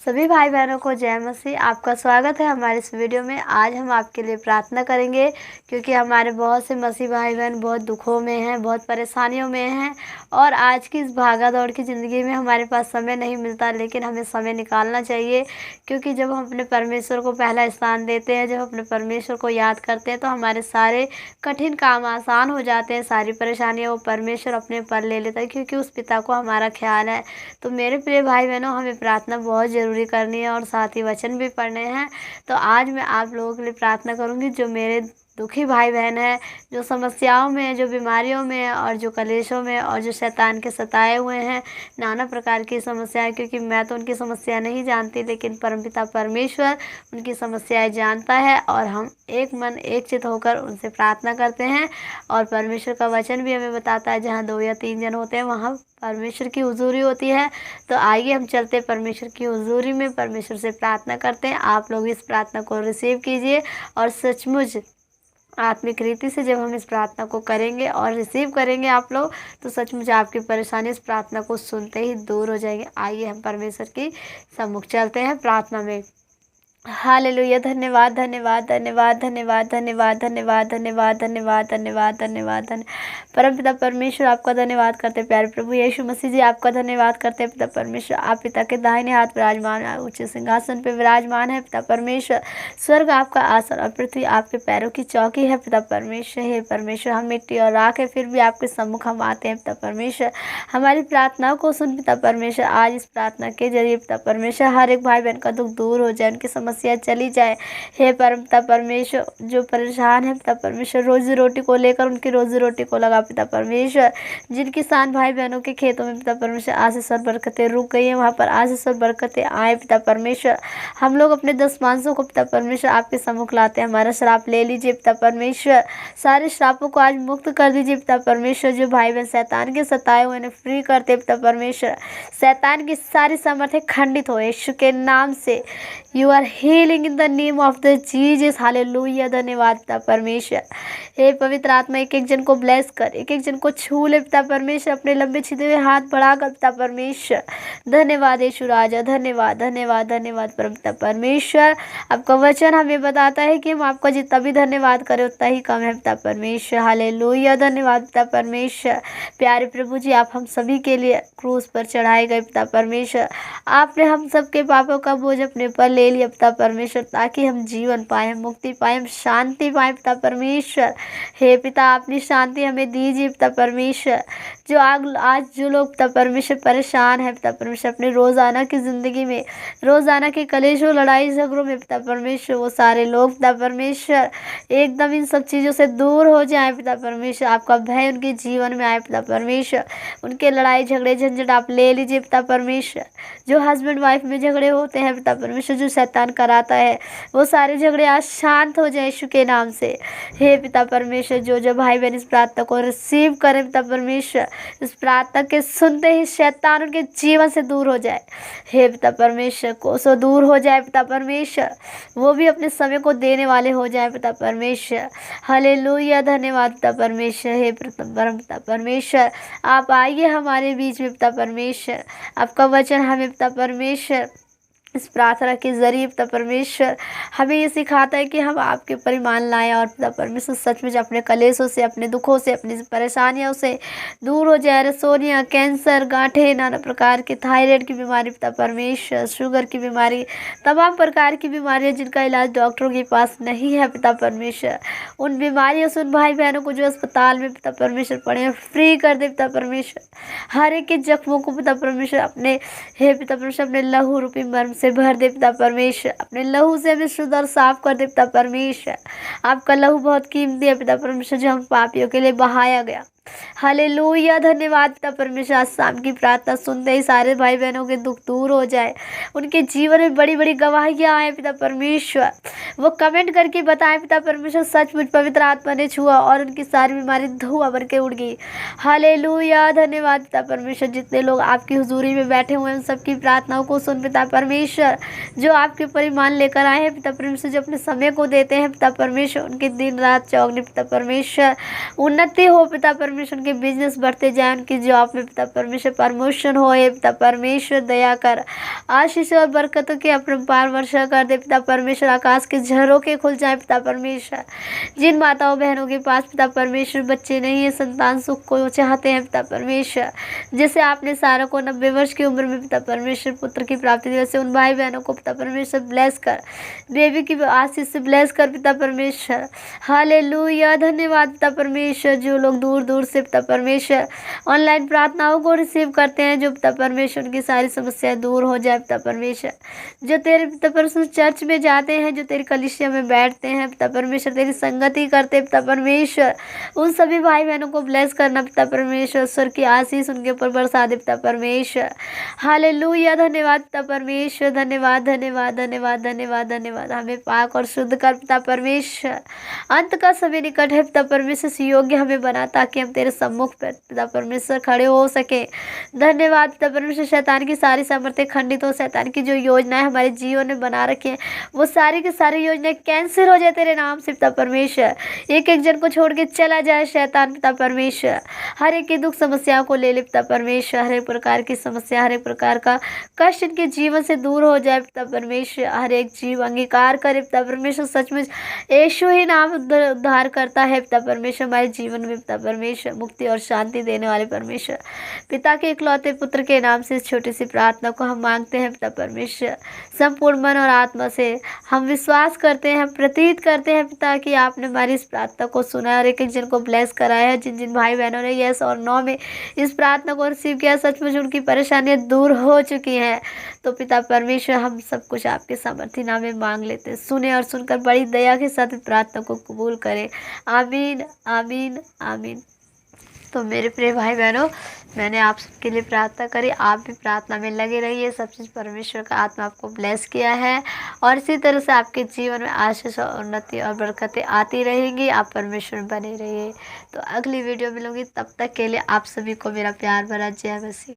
सभी भाई बहनों को जय मसीह। आपका स्वागत है हमारे इस वीडियो में। आज हम आपके लिए प्रार्थना करेंगे क्योंकि हमारे बहुत से मसीह भाई बहन बहुत दुखों में हैं, बहुत परेशानियों में हैं और आज की इस भागा दौड़ की ज़िंदगी में हमारे पास समय नहीं मिलता, लेकिन हमें समय निकालना चाहिए क्योंकि जब हम अपने परमेश्वर को पहला स्थान देते हैं, जब अपने परमेश्वर को याद करते हैं तो हमारे सारे कठिन काम आसान हो जाते हैं। सारी परेशानियाँ वो परमेश्वर अपने पर ले लेता है क्योंकि उस पिता को हमारा ख्याल है। तो मेरे प्रिय भाई बहनों, हमें प्रार्थना बहुत ज़रूरी करनी है और साथ ही वचन भी पढ़ने हैं। तो आज मैं आप लोगों के लिए प्रार्थना करूंगी जो मेरे दुखी भाई बहन है, जो समस्याओं में है, जो बीमारियों में है और जो कलेशों में और जो शैतान के सताए हुए हैं, नाना प्रकार की समस्याएं। क्योंकि मैं तो उनकी समस्या नहीं जानती, लेकिन परमपिता परमेश्वर उनकी समस्याएं जानता है और हम एक मन एक चित होकर उनसे प्रार्थना करते हैं। और परमेश्वर का वचन भी हमें बताता है जहाँ 2 या 3 जन होते हैं वहाँ परमेश्वर की हुजूरी होती है। तो आइए हम चलते हैं परमेश्वर की हुजूरी में, परमेश्वर से प्रार्थना करते हैं। आप लोग इस प्रार्थना को रिसीव कीजिए और सचमुच आत्मिक रीति से जब हम इस प्रार्थना को करेंगे और रिसीव करेंगे आप लोग, तो सचमुच आपकी परेशानी इस प्रार्थना को सुनते ही दूर हो जाएगी। आइए हम परमेश्वर की सम्मुख चलते हैं प्रार्थना में। हालेलुया। धन्यवाद धन्यवाद धन्यवाद धन्यवाद धन्यवाद धन्यवाद धन्यवाद धन्यवाद धन्यवाद धन्यवाद धन्य परमपिता परमेश्वर, आपका धन्यवाद करते प्यारे प्रभु यीशु मसीह जी, आपका धन्यवाद करते पिता परमेश्वर। आप पिता के दाहिने हाथ विराजमान है, ऊंचे सिंहासन पे विराजमान है पिता परमेश्वर। स्वर्ग आपका आसन और पृथ्वी आपके पैरों की चौकी है पिता परमेश्वर। हे परमेश्वर, हम मिट्टी और राख है, फिर भी आपके सम्मुख हम आते हैं पिता परमेश्वर। हमारी प्रार्थनाओं को सुन पिता परमेश्वर। आज इस प्रार्थना के जरिए पिता परमेश्वर हर एक भाई बहन का दुख दूर हो जाए, उनकी समस्या चली जाए। हे पिता परमेश्वर, जो परेशान है पिता परमेश्वर रोजी रोटी को लेकर, उनकी रोजी रोटी को लगा पिता परमेश्वर। जिन किसान भाई बहनों के खेतों में पिता परमेश्वर आशीष और बरकतें रुक गई हैं, वहाँ पर आशीष और बरकतें आए पिता परमेश्वर। हम लोग अपने 10 मांसों को पिता परमेश्वर आपके सम्मुख लाते हैं। हमारा श्राप ले लीजिए पिता परमेश्वर, सारे श्रापों को आज मुक्त कर दीजिए पिता परमेश्वर। जो भाई बहन शैतान के सताए हुए उन्हें फ्री करते पिता परमेश्वर। शैतान की सारी सामर्थ्य खंडित हो यीशु के नाम से। You are healing in the name of the Jesus. Hallelujah. धन्यवाद पिता परमेश्वर। हे पवित्र आत्मा, एक एक जन को ब्लेस कर, एक एक जन को छू ले पिता परमेश्वर, अपने लंबे छिदे हुए हाथ बढ़ाकर पिता परमेश्वर। धन्यवाद यीशु राजा, धन्यवाद धन्यवाद धन्यवाद पिता परमेश्वर। आपका वचन हमें बताता है कि हम आपका जितना भी धन्यवाद करें उतना ही कम है पिता परमेश्वर। हालेलुया। धन्यवाद पिता परमेश्वर। प्यारे प्रभु जी, आप हम सभी के लिए क्रूस पर चढ़ाए गए पिता परमेश्वर। आपने हम सबके पापों का बोझ अपने पर ले लिया पिता परमेश्वर, ताकि हम जीवन पाए, मुक्ति पाए, हम शांति पाए पिता परमेश्वर। हे पिता, अपनी शांति हमें दीजिए पिता परमेश्वर। जो आज जो लोग पिता परमेश्वर परेशान है पिता परमेश्वर अपने रोज़ाना की ज़िंदगी में, रोज़ाना के कलेशों लड़ाई झगड़ों में पिता परमेश्वर, वो सारे लोग पिता परमेश्वर एकदम इन सब चीज़ों से दूर हो जाए पिता परमेश्वर। आपका भय उनके जीवन में आए पिता परमेश्वर। उनके लड़ाई झगड़े झंझट आप ले लीजिए पिता परमेश्वर। जो हस्बैंड वाइफ में झगड़े होते हैं पिता परमेश्वर, जो शैतान कराता है, वो सारे झगड़े आज शांत हो जाए यीशु के नाम से। हे पिता परमेश्वर, जो भाई बहन इस प्रार्थना को रिसीव करें पिता परमेश्वर, इस प्रार्थना के सुनते ही शैतान उनके जीवन से दूर हो जाए। हे पिता परमेश्वर, को सो दूर हो जाए पिता परमेश्वर, वो भी अपने समय को देने वाले हो जाए पिता परमेश्वर। हालेलुया। धन्यवाद पिता परमेश्वर। हे परम पिता परमेश्वर, आप आइए हमारे बीच में पिता परमेश्वर। आपका वचन हमें पिता परमेश्वर इस प्रार्थना के जरिए पिता परमेश्वर हमें ये सिखाता है कि हम आपके परिमाण लाएं और पिता परमेश्वर सचमुच अपने कलेशों से, अपने दुखों से, अपनी परेशानियों से दूर हो जाए। रसोनिया, कैंसर, गांठें, नाना प्रकार की थायराइड की बीमारी पिता परमेश्वर, शुगर की बीमारी, तमाम प्रकार की बीमारियां जिनका इलाज डॉक्टरों के पास नहीं है पिता परमेश्वर, उन बीमारियों से उन भाई बहनों को जो अस्पताल में पिता परमेश्वर पड़े हैं फ्री कर दे पिता परमेश्वर। हर एक के जख्मों को पिता परमेश्वर अपने, हे पिता परमेश्वर, अपने लहू रूपी मर्म से भर दे पिता परमेश्वर। अपने लहू से हमें शुद्ध और साफ कर दे पिता परमेश्वर। आपका लहू बहुत कीमती है पिता परमेश्वर, जो हम पापियों के लिए बहाया गया। हालेलुया। धन्यवाद पिता परमेश्वर। आज शाम की प्रार्थना सुनते ही सारे भाई बहनों के दुख दूर हो जाए, उनके जीवन में बड़ी बड़ी गवाहियाँ आए पिता परमेश्वर। वो कमेंट करके बताएं पिता परमेश्वर, सचमुच पवित्र आत्मा ने छुआ और उनकी सारी बीमारी धुआं बन के उड़ गई। हालेलुया। धन्यवाद पिता परमेश्वर। जितने लोग आपकी हुजूरी में बैठे हुए हैं उन सबकी प्रार्थनाओं को सुन पिता परमेश्वर। जो आपके परिमाण लेकर आए हैं पिता परमेश्वर, जो अपने समय को देते हैं पिता परमेश्वर, उनके दिन रात चौगने पिता परमेश्वर। उन्नति हो पिता परमेश्वर, परमेश्वर उनके बिजनेस बढ़ते जाए, उनकी जॉब में पिता परमेश्वर प्रमोशन होए, पिता परमेश्वर दया कर, आशीष और बरकतों की अपरंपार वर्षा कर दे पिता परमेश्वर। आकाश के झरोखे खुल जाए पिता परमेश्वर। जिन माताओं बहनों के पास पिता परमेश्वर बच्चे नहीं है, संतान सुख को चाहते हैं पिता परमेश्वर, जैसे आपने सारा को 90 वर्ष की उम्र में पिता परमेश्वर पुत्र की प्राप्ति दी, वैसे उन भाई बहनों को पिता परमेश्वर ब्लेस कर, बेबी की आशीष से ब्लेस कर पिता परमेश्वर। हालेलुया, धन्यवाद पिता परमेश्वर। जो लोग दूर दूर से पिता परमेश्वर ऑनलाइन प्रार्थनाओं को रिसीव करते हैं, जो पिता परमेश्वर उनकी सारी समस्याएं दूर हो जाए पिता परमेश्वर। जो तेरे पिता परमेश्वर चर्च में जाते हैं, जो तेरी कलीसिया में बैठते हैं पिता परमेश्वर, तेरी संगति करते पिता परमेश्वर, उन सभी भाई बहनों को ब्लेस करना पिता परमेश्वर। स्वर की आशीष उनके ऊपर बरसा दे पिता परमेश्वर। हालेलुया, धन्यवाद पिता परमेश्वर। धन्यवाद धन्यवाद धन्यवाद धन्यवाद धन्यवाद। हमें पाक और शुद्ध कर पिता परमेश्वर। अंत का समय निकट है पिता परमेश्वर, से योग्य हमें बना ताकि हम तेरे सम्मुख पर पिता परमेश्वर खड़े हो सके। धन्यवाद पिता परमेश्वर। शैतान की सारी सामर्थ्य खंडित हो, शैतान की जो योजनाएं हमारे जीवन में बना रखी है वो सारी की सारी योजनाएं कैंसिल हो जाए तेरे नाम से पिता परमेश्वर। एक एक जन को छोड़ के चला जाए शैतान पिता परमेश्वर। हर एक की दुख समस्याओं को ले ले पिता परमेश्वर। हर एक प्रकार की समस्या, हर एक प्रकार का कष्ट इनके जीवन से दूर हो जाए पिता परमेश्वर। हर एक जीव अंगीकार करे पिता परमेश्वर, सचमुच यीशु ही नाम उद्धार करता है पिता परमेश्वर। हमारे जीवन में पिता परमेश्वर मुक्ति और शांति देने वाले परमेश्वर, पिता के इकलौते पुत्र के नाम से इस छोटी सी प्रार्थना को हम मांगते हैं पिता परमेश्वर। संपूर्ण मन और आत्मा से हम विश्वास करते हैं, हम प्रतीत करते हैं पिता कि आपने हमारी इस प्रार्थना को सुना और एक एक जन को ब्लेस कराया है। जिन जिन भाई बहनों ने यस और नो में इस प्रार्थना को रिसीव किया, सचमुच उनकी परेशानियां दूर हो चुकी हैं। तो पिता परमेश्वर, हम सब कुछ आपके सामर्थ्य नाम में मांग लेते हैं। सुने और सुनकर बड़ी दया के साथ इस प्रार्थना को कबूल करें। आमीन आमीन आमीन। तो मेरे प्रिय भाई बहनों, मैंने आप सबके लिए प्रार्थना करी, आप भी प्रार्थना में लगे रहिए। सब चीज़ परमेश्वर का आत्मा आपको ब्लेस किया है और इसी तरह से आपके जीवन में आशीष और उन्नति और बरकतें आती रहेंगी। आप परमेश्वर में बने रहिए। तो अगली वीडियो मिलूंगी, तब तक के लिए आप सभी को मेरा प्यार भरा जय मसीह।